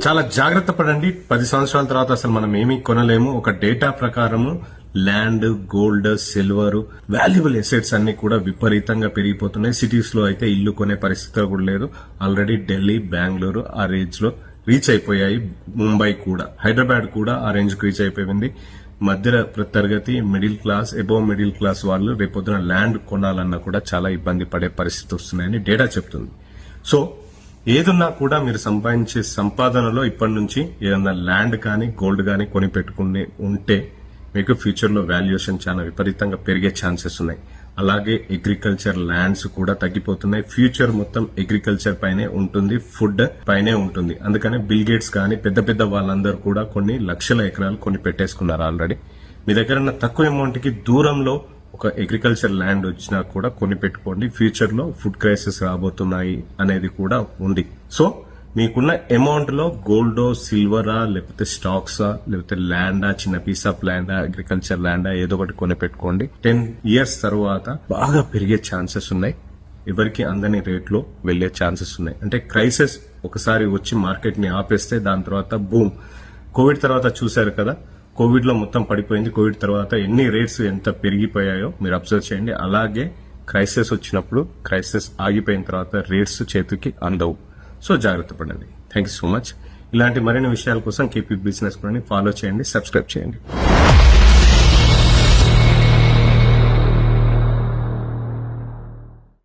చాలా జాగ్రత్త పడండి. 10 సంవత్సరాల తర్వాత అసలు మనం ఏమీ కొనలేము. ఒక డేటా ప్రకారము land, gold, silver, valuable assets అన్ని కూడా విపరీతంగా పెరిగిపోతున్నాయి. సిటీస్ లో అయితే ఇల్లు కొనే పరిస్థితి కూడా లేదు. ఆల్రెడీ ఢిల్లీ, బెంగళూరు ఆ రేంజ్ లో రీచ్ అయిపోయాయి. ముంబై కూడా, హైదరాబాద్ కూడా ఆ రేంజ్ కు రీచ్ అయిపోయింది. మధ్య తరగతి, middle class, above middle class వాళ్ళు రేపొద్దున ల్యాండ్ కొనాలన్నా కూడా చాలా ఇబ్బంది పడే పరిస్థితి వస్తున్నాయని డేటా చెప్తుంది. సో ఏదున్నా కూడా మీరు సంపాదించే సంపాదనలో ఇప్పటి నుంచి ఏదన్నా ల్యాండ్ కానీ గోల్డ్ కానీ కొని పెట్టుకుని ఉంటే మీకు ఫ్యూచర్ లో వాల్యుయేషన్ చాలా విపరీతంగా పెరిగే ఛాన్సెస్ ఉన్నాయి. అలాగే అగ్రికల్చర్ ల్యాండ్స్ కూడా తగ్గిపోతున్నాయి. ఫ్యూచర్ మొత్తం అగ్రికల్చర్ పైనే ఉంటుంది, ఫుడ్ పైనే ఉంటుంది. అందుకని బిల్ గేట్స్ కానీ పెద్ద పెద్ద వాళ్ళందరూ కూడా కొన్ని లక్షల ఎకరాలు కొని పెట్టేసుకున్నారు ఆల్రెడీ. మీ దగ్గర ఉన్న తక్కువ అమౌంట్ కి దూరంలో ఒక అగ్రికల్చర్ ల్యాండ్ వచ్చినా కూడా కొని పెట్టుకోండి. ఫ్యూచర్ లో ఫుడ్ క్రైసిస్ రాబోతున్నాయి అనేది కూడా ఉంది. సో మీకున్న అమౌంట్ లో గోల్డో, సిల్వరా, లేకపోతే స్టాక్సా, లేకపోతే ల్యాండా, చిన్న పీస్ ఆఫ్ ల్యాండా, అగ్రికల్చర్ ల్యాండా ఏదో ఒకటి కొని పెట్టుకోండి. 10 years తర్వాత బాగా పెరిగే ఛాన్సెస్ ఉన్నాయి. ఎవరికి అందని రేట్లో వెళ్లే ఛాన్సెస్ ఉన్నాయి. అంటే క్రైసిస్ ఒకసారి వచ్చి మార్కెట్ ని ఆపేస్తే దాని తర్వాత బూమ్. కోవిడ్ తర్వాత చూశారు కదా, కోవిడ్ లో మొత్తం పడిపోయింది. కోవిడ్ తర్వాత ఎన్ని రేట్స్ ఎంత పెరిగిపోయాయో మీరు అబ్జర్వ్ చేయండి. అలాగే క్రైసిస్ వచ్చినప్పుడు, క్రైసిస్ ఆగిపోయిన తర్వాత రేట్స్ చేతికి అందవు. సో జాగ్రత్త పడండి. Thank you so much. ఇలాంటి మరిన్ని విషయాల కోసం కేపీ బిజినెస్ కూడా ఫాలో చేయండి, సబ్స్క్రైబ్ చేయండి.